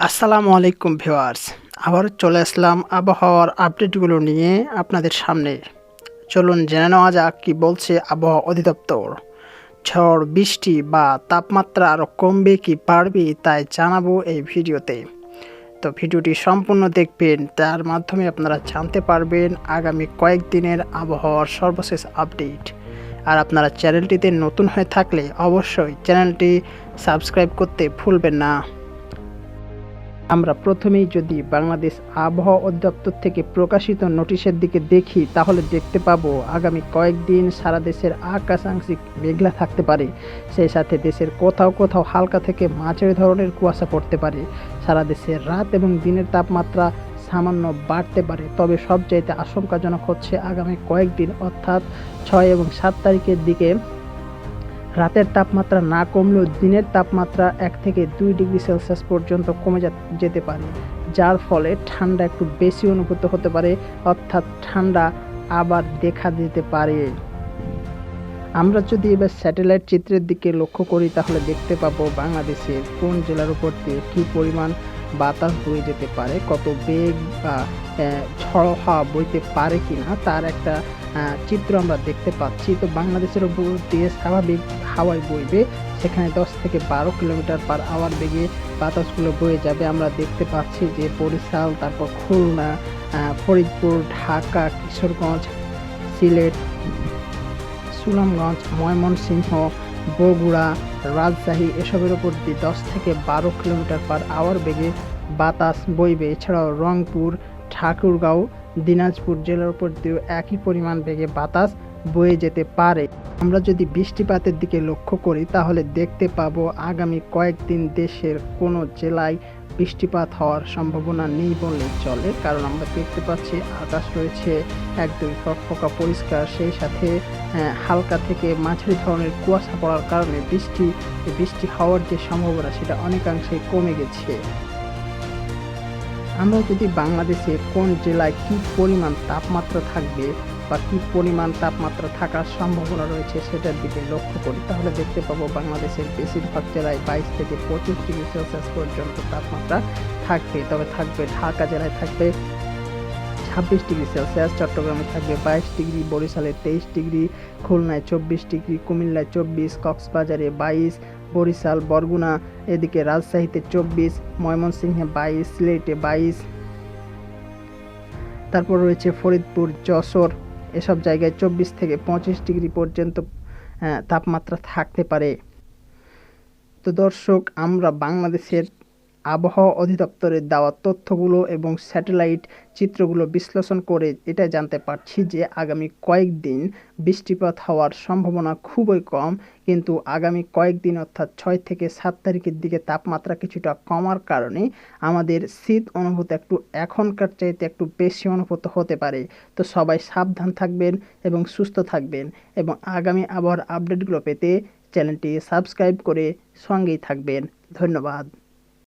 আসসালামু আলাইকুম ভিউয়ার্স, আবার চলে আসলাম আবহাওয়ার আপডেটগুলো নিয়ে আপনাদের সামনে। চলুন জেনে নেওয়া যাক কী বলছে আবহাওয়া অধিদপ্তর। ঝড় বৃষ্টি বা তাপমাত্রা আরও কমবে কি বাড়বে তাই জানাবো এই ভিডিওতে। তো ভিডিওটি সম্পূর্ণ দেখবেন, তার মাধ্যমে আপনারা জানতে পারবেন আগামী কয়েকদিনের আবহাওয়ার সর্বশেষ আপডেট। আর আপনারা চ্যানেলটিতে নতুন হয়ে থাকলে অবশ্যই চ্যানেলটি সাবস্ক্রাইব করতে ভুলবেন না। আমরা প্রথমেই যদি বাংলাদেশ আবহাওয়া অধিদপ্তর থেকে প্রকাশিত নোটিশের দিকে দেখি, তাহলে দেখতে পাবো আগামী কয়েকদিন সারা দেশের আকাশ আংশিক মেঘলা থাকতে পারে। সেই সাথে দেশের কোথাও কোথাও হালকা থেকে মাঝারি ধরনের কুয়াশা পড়তে পারে। সারা দেশের রাত এবং দিনের তাপমাত্রা সামান্য বাড়তে পারে, তবে সবচাইতে আশঙ্কাজনক হচ্ছে আগামী কয়েকদিন অর্থাৎ 6 এবং 7 তারিখের দিকে রাতের তাপমাত্রা না কমলেও দিনের তাপমাত্রা 1 থেকে 2 ডিগ্রি সেলসিয়াস পর্যন্ত কমে যেতে পারে, যার ফলে ঠান্ডা একটু বেশি অনুভূত হতে পারে, অর্থাৎ ঠান্ডা আবার দেখা দিতে পারে। আমরা যদি এবার স্যাটেলাইট চিত্রের দিকে লক্ষ্য করি, তাহলে দেখতে পাবো বাংলাদেশের কোন জেলার উপর দিয়ে কী পরিমাণ বাতাস বয়ে যেতে পারে, কত বেগ বা ঝড়ো হাওয়া বইতে পারে কিনা তার একটা চিত্র আমরা দেখতে পাচ্ছি। তো বাংলাদেশের উপর দিয়ে স্বাভাবিক হাওয়ায় বইবে, সেখানে 10 থেকে 12 কিলোমিটার পার আওয়ার বেগে বাতাসগুলো বয়ে যাবে। আমরা দেখতে পাচ্ছি যে বরিশাল, তারপর খুলনা, ফরিদপুর, ঢাকা, কিশোরগঞ্জ, সিলেট, সুনামগঞ্জ, ময়মনসিংহ, বগুড়া, রাজশাহী এসবের ওপর দিয়ে 10 থেকে 12 কিলোমিটার পার আওয়ার বেগে বাতাস বইবে। এছাড়াও রংপুর, ঠাকুরগাঁও, দিনাজপুর জেলার উপর দিয়েও একই পরিমাণ বেগে বাতাস বয়ে যেতে পারে। আমরা যদি বৃষ্টিপাতের দিকে লক্ষ্য করি, তাহলে দেখতে পাবো আগামী কয়েকদিন দেশের কোনো জেলায় বৃষ্টিপাত হওয়ার সম্ভাবনা নেই বললে চলে, কারণ আমরা দেখতে পাচ্ছি আকাশ রয়েছে একদমই ফকফকা পরিষ্কার। সেই সাথে হালকা থেকে মাঝারি ধরনের কুয়াশা পড়ার কারণে বৃষ্টি হওয়ার যে সম্ভাবনা সেটা অনেকাংশেই কমে গেছে। আমরা যদি বাংলাদেশে কোন জেলায় কী পরিমাণ তাপমাত্রা থাকবে বা কী পরিমাণ তাপমাত্রা থাকার সম্ভাবনা রয়েছে সেটার দিকে লক্ষ্য করি, তাহলে দেখতে পাবো বাংলাদেশের বেশিরভাগ জেলায় 22 থেকে 25 ডিগ্রি সেলসিয়াস পর্যন্ত তাপমাত্রা থাকবে। তবে ঢাকা জেলায় থাকবে 26 ডিগ্রি সেলসিয়াস, চট্টগ্রামে থাকবে 22 ডিগ্রি, বরিশালে 23 ডিগ্রি, খুলনায় 24 ডিগ্রি, কুমিল্লায় 24, কক্সবাজারে 22, বরিশাল, বরগুনা, এদিকে রাজশাহীতে 24, ময়মনসিংহে 22, সিলেটে 22, তারপর রয়েছে ফরিদপুর, যশোর, এসব জায়গায় 24 থেকে 25 ডিগ্রি পর্যন্ত তাপমাত্রা থাকতে পারে। তো দর্শক, আমরা বাংলাদেশের আবহাওয়া অধিদপ্তরের দেওয়া তথ্যগুলো এবং স্যাটেলাইট চিত্রগুলো বিশ্লেষণ করে এটা জানতে পারছি যে আগামী কয়েকদিন বৃষ্টিপাত হওয়ার সম্ভাবনা খুবই কম, কিন্তু আগামী কয়েকদিন অর্থাৎ 6 থেকে 7 তারিখের দিকে তাপমাত্রা কিছুটা কমার কারণে আমাদের শীত অনুভূত এখনকার চাইতে একটু বেশি অনুভূত হতে পারে। তো সবাই সাবধান থাকবেন এবং সুস্থ থাকবেন, এবং আগামী আবহাওয়ার আপডেটগুলো পেতে চ্যানেলটি সাবস্ক্রাইব করে সঙ্গেই থাকবেন। ধন্যবাদ।